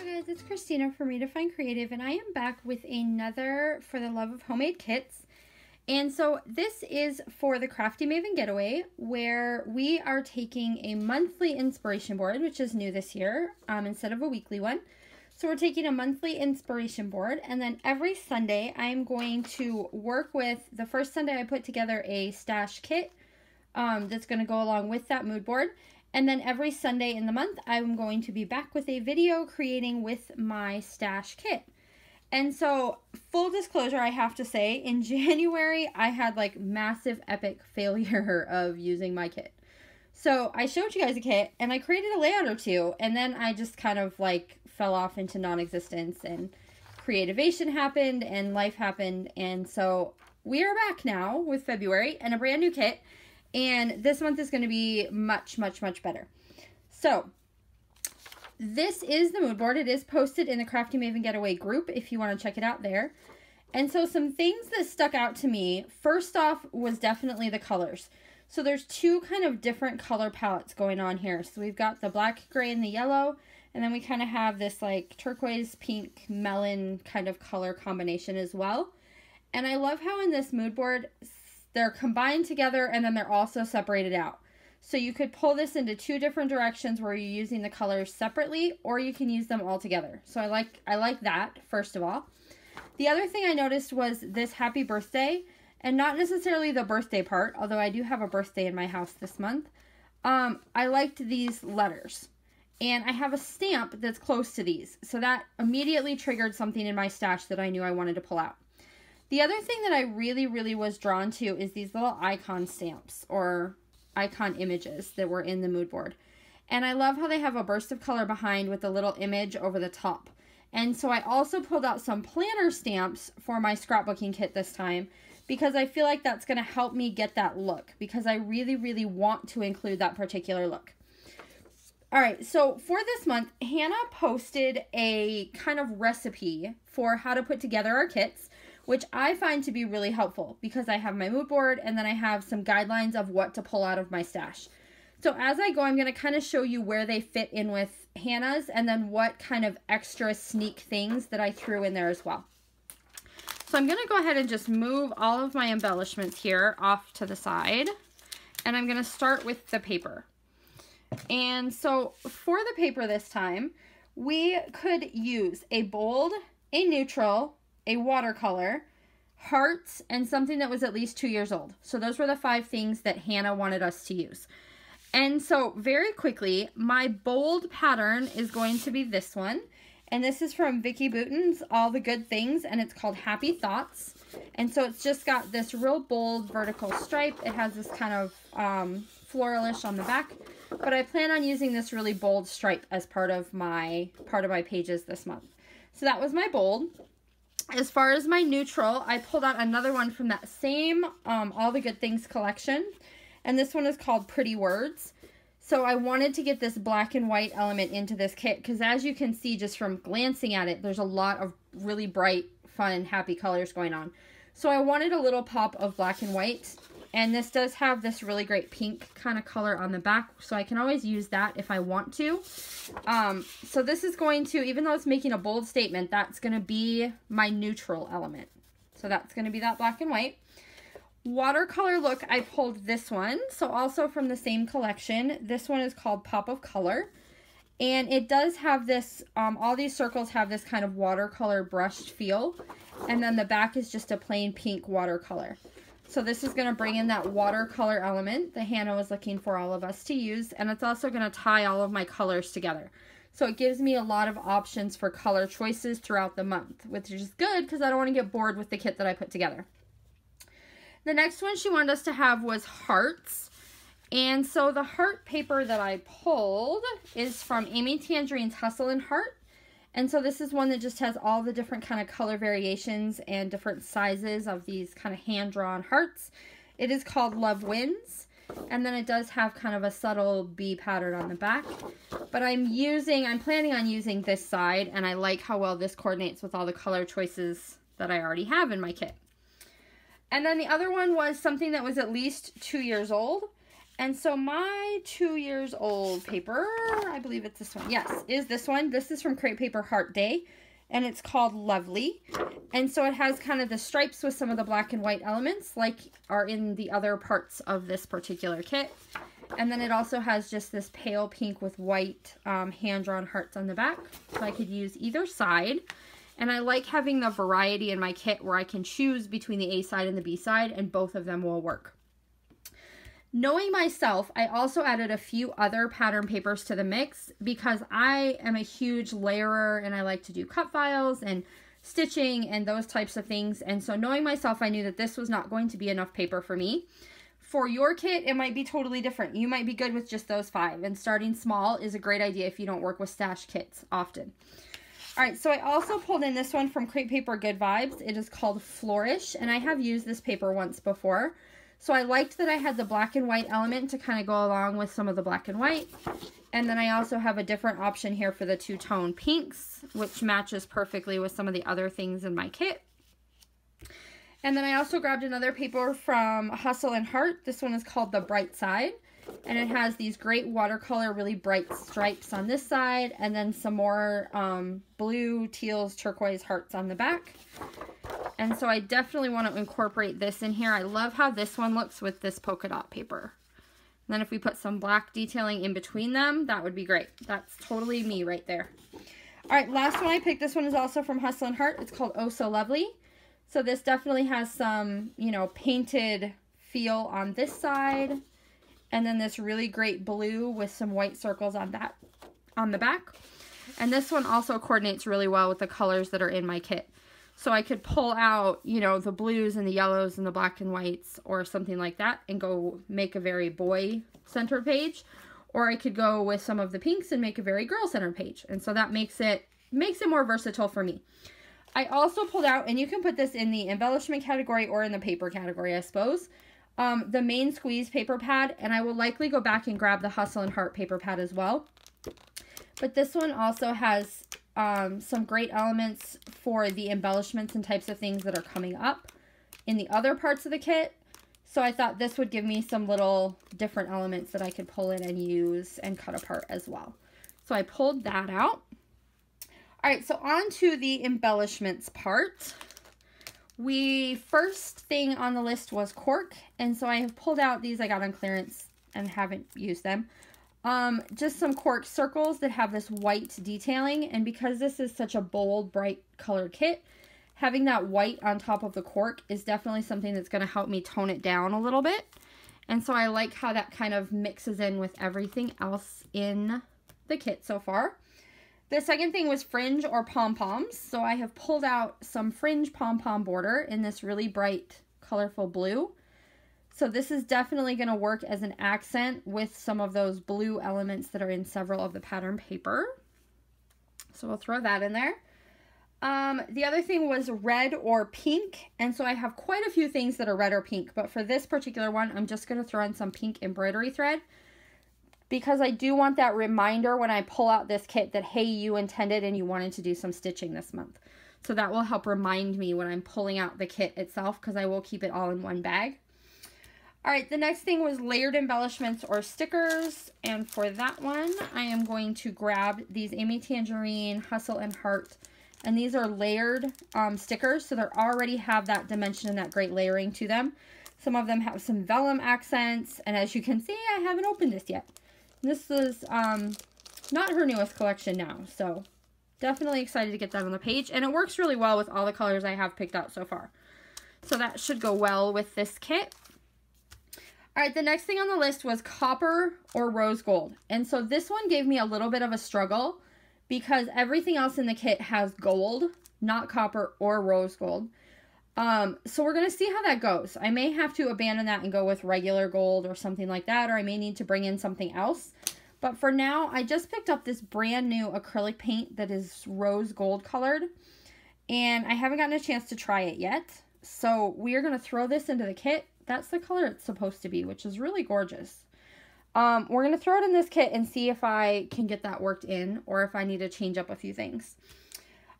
Hi guys, it's Christina from Redefine Creative, and I am back with another For the Love of Homemade kits. And so this is for the Crafty Maven Getaway, where we are taking a monthly inspiration board, which is new this year, instead of a weekly one. So we're taking a monthly inspiration board, and then every Sunday I'm going to work with, the first Sunday I put together a stash kit that's going to go along with that mood board. And then every Sunday in the month, I'm going to be back with a video creating with my stash kit. And so, full disclosure, I have to say, in January, I had like massive epic failure of using my kit. So I showed you guys a kit and I created a layout or two, and then I just kind of like fell off into non-existence, and creativation happened and life happened. And so we are back now with February and a brand new kit. And this month is going to be much, much, much better. So, this is the mood board. It is posted in the Crafty Maven Getaway group if you want to check it out there. And so, some things that stuck out to me, first off, was definitely the colors. So, there's two kind of different color palettes going on here. So, we've got the black, gray, and the yellow. And then we kind of have this like turquoise, pink, melon kind of color combination as well. And I love how in this mood board, they're combined together and then they're also separated out. So you could pull this into two different directions where you're using the colors separately, or you can use them all together. So I like that, first of all. The other thing I noticed was this happy birthday, and not necessarily the birthday part, although I do have a birthday in my house this month. I liked these letters. And I have a stamp that's close to these. So that immediately triggered something in my stash that I knew I wanted to pull out. The other thing that I really was drawn to is these little icon stamps or icon images that were in the mood board. And I love how they have a burst of color behind with a little image over the top. And so I also pulled out some planner stamps for my scrapbooking kit this time, because I feel like that's going to help me get that look, because I really want to include that particular look. Alright, so for this month, Hannah posted a kind of recipe for how to put together our kits, which I find to be really helpful because I have my mood board and then I have some guidelines of what to pull out of my stash. So as I go, I'm going to kind of show you where they fit in with Hannah's and then what kind of extra sneak things that I threw in there as well. So I'm going to go ahead and just move all of my embellishments here off to the side, and I'm going to start with the paper. And so for the paper this time, we could use a bold, a neutral, a watercolor, hearts, and something that was at least 2 years old. So those were the 5 things that Hannah wanted us to use. And so very quickly, my bold pattern is going to be this one. And this is from Vicki Bouton's All the Good Things, and it's called Happy Thoughts. And so it's just got this real bold vertical stripe. It has this kind of floralish on the back. But I plan on using this really bold stripe as part of my pages this month. So that was my bold. As far as my neutral, I pulled out another one from that same All the Good Things collection. And this one is called Pretty Words. So I wanted to get this black and white element into this kit, because as you can see just from glancing at it, there's a lot of really bright, fun, happy colors going on. So I wanted a little pop of black and white. And this does have this really great pink kind of color on the back, so I can always use that if I want to. So this is going to, even though it's making a bold statement, that's going to be my neutral element. So that's going to be that black and white. Watercolor look, I pulled this one. So also from the same collection. This one is called Pop of Color. And it does have this, all these circles have this kind of watercolor brushed feel. And then the back is just a plain pink watercolor. So this is going to bring in that watercolor element that Hannah was looking for all of us to use. And it's also going to tie all of my colors together. So it gives me a lot of options for color choices throughout the month, which is good because I don't want to get bored with the kit that I put together. The next one she wanted us to have was hearts. And so the heart paper that I pulled is from Amy Tangerine's Hustle and Heart. And so this is one that just has all the different kind of color variations and different sizes of these kind of hand-drawn hearts. It is called Love Wins. And then it does have kind of a subtle bee pattern on the back. But I'm planning on using this side, and I like how well this coordinates with all the color choices that I already have in my kit. And then the other one was something that was at least 2 years old. And so my 2 years old paper, I believe it's this one. Yes, is this one. This is from Crate Paper Heart Day, and it's called Lovely. And so it has kind of the stripes with some of the black and white elements like are in the other parts of this particular kit. And then it also has just this pale pink with white hand-drawn hearts on the back. So I could use either side. And I like having the variety in my kit where I can choose between the A side and the B side, and both of them will work. Knowing myself, I also added a few other pattern papers to the mix because I am a huge layerer and I like to do cut files and stitching and those types of things. And so knowing myself, I knew that this was not going to be enough paper for me. For your kit, it might be totally different. You might be good with just those 5, and starting small is a great idea if you don't work with stash kits often. All right, so I also pulled in this one from Crate Paper Good Vibes. It is called Flourish, and I have used this paper once before. So I liked that I had the black and white element to kind of go along with some of the black and white. And then I also have a different option here for the two-tone pinks, which matches perfectly with some of the other things in my kit. And then I also grabbed another paper from Hustle and Heart. This one is called The Bright Side. And it has these great watercolor, really bright stripes on this side. And then some more blue, teals, turquoise hearts on the back. And so I definitely want to incorporate this in here. I love how this one looks with this polka dot paper. And then if we put some black detailing in between them, that would be great. That's totally me right there. All right, last one I picked. This one is also from Hustle and Heart. It's called Oh So Lovely. So this definitely has some, you know, painted feel on this side. And then this really great blue with some white circles on that, on the back. And this one also coordinates really well with the colors that are in my kit. So I could pull out, you know, the blues and the yellows and the black and whites or something like that and go make a very boy-centered page. Or I could go with some of the pinks and make a very girl-centered page. And so that makes it more versatile for me. I also pulled out, and you can put this in the embellishment category or in the paper category, I suppose, the main squeeze paper pad. And I will likely go back and grab the Hustle and Heart paper pad as well. But this one also has some great elements for the embellishments and types of things that are coming up in the other parts of the kit. So I thought this would give me some little different elements that I could pull in and use and cut apart as well. So I pulled that out. All right, so on to the embellishments part. First thing on the list was cork, and so I have pulled out these I got on clearance and haven't used them. Just some cork circles that have this white detailing, and because this is such a bold, bright colored kit, having that white on top of the cork is definitely something that's going to help me tone it down a little bit. And so I like how that kind of mixes in with everything else in the kit so far. The second thing was fringe or pom-poms. So I have pulled out some fringe pom-pom border in this really bright, colorful blue. So this is definitely going to work as an accent with some of those blue elements that are in several of the pattern paper. So we'll throw that in there. The other thing was red or pink. And so I have quite a few things that are red or pink. But for this particular one, I'm just going to throw in some pink embroidery thread, because I do want that reminder when I pull out this kit that, hey, you intended and you wanted to do some stitching this month. So that will help remind me when I'm pulling out the kit itself, because I will keep it all in one bag. All right, the next thing was layered embellishments or stickers. And for that one, I am going to grab these Amy Tangerine, Hustle and Heart. And these are layered stickers, so they already have that dimension and that great layering to them. Some of them have some vellum accents, and as you can see, I haven't opened this yet. This is not her newest collection now, so definitely excited to get that on the page. And it works really well with all the colors I have picked out so far. So that should go well with this kit. All right, the next thing on the list was copper or rose gold. And so this one gave me a little bit of a struggle because everything else in the kit has gold, not copper or rose gold. So we're going to see how that goes. I may have to abandon that and go with regular gold or something like that, or I may need to bring in something else. But for now, I just picked up this brand new acrylic paint that is rose gold colored, and I haven't gotten a chance to try it yet. So we are going to throw this into the kit. That's the color it's supposed to be, which is really gorgeous. We're going to throw it in this kit and see if I can get that worked in or if I need to change up a few things.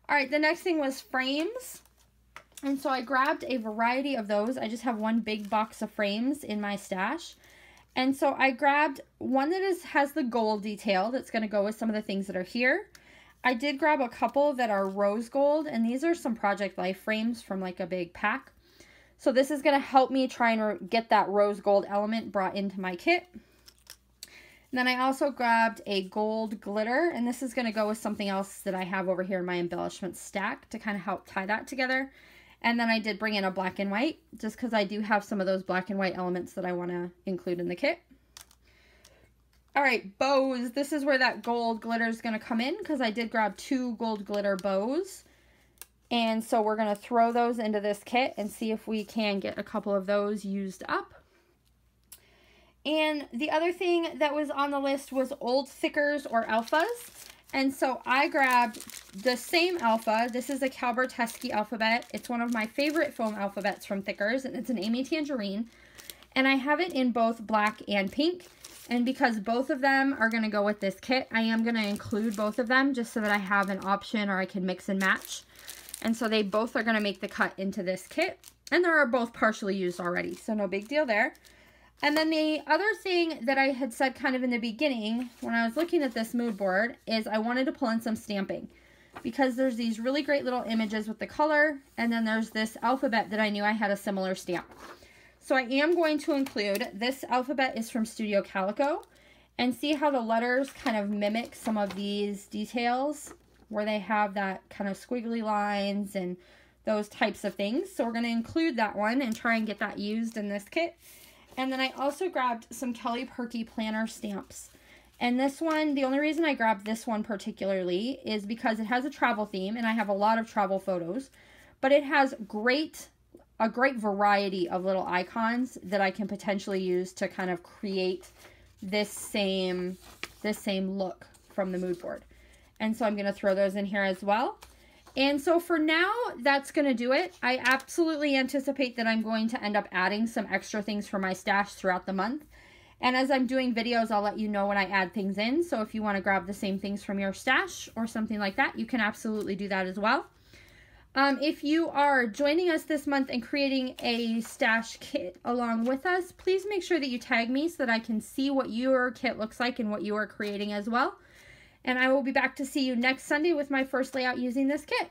All right, the next thing was frames. And so I grabbed a variety of those. I just have one big box of frames in my stash. And so I grabbed one that has the gold detail that's going to go with some of the things that are here. I did grab a couple that are rose gold, and these are some Project Life frames from like a big pack. So this is going to help me try and get that rose gold element brought into my kit. And then I also grabbed a gold glitter, and this is going to go with something else that I have over here in my embellishment stack to kind of help tie that together. And then I did bring in a black and white, just because I do have some of those black and white elements that I want to include in the kit. All right, bows. This is where that gold glitter is going to come in, because I did grab 2 gold glitter bows. And so we're going to throw those into this kit and see if we can get a couple of those used up. And the other thing that was on the list was old thickers or alphas. And so I grabbed the same alpha. This is a Calberteschi alphabet. It's one of my favorite foam alphabets from Thickers, and it's an Amy Tangerine. And I have it in both black and pink. And because both of them are going to go with this kit, I am going to include both of them just so that I have an option or I can mix and match. And so they both are going to make the cut into this kit. And they are both partially used already, so no big deal there. And then the other thing that I had said kind of in the beginning when I was looking at this mood board is I wanted to pull in some stamping, because there's these really great little images with the color, and then there's this alphabet that I knew I had a similar stamp. So I am going to include, this alphabet is from Studio Calico, and see how the letters kind of mimic some of these details where they have that kind of squiggly lines and those types of things. So we're going to include that one and try and get that used in this kit. And then I also grabbed some Kelly Perky planner stamps. And this one, the only reason I grabbed this one particularly is because it has a travel theme, and I have a lot of travel photos, but it has a great variety of little icons that I can potentially use to kind of create this same look from the mood board. And so I'm going to throw those in here as well. And so for now, that's going to do it. I absolutely anticipate that I'm going to end up adding some extra things for my stash throughout the month. And as I'm doing videos, I'll let you know when I add things in. So if you want to grab the same things from your stash or something like that, you can absolutely do that as well. If you are joining us this month and creating a stash kit along with us, please make sure that you tag me so that I can see what your kit looks like and what you are creating as well. And I will be back to see you next Sunday with my first layout using this kit.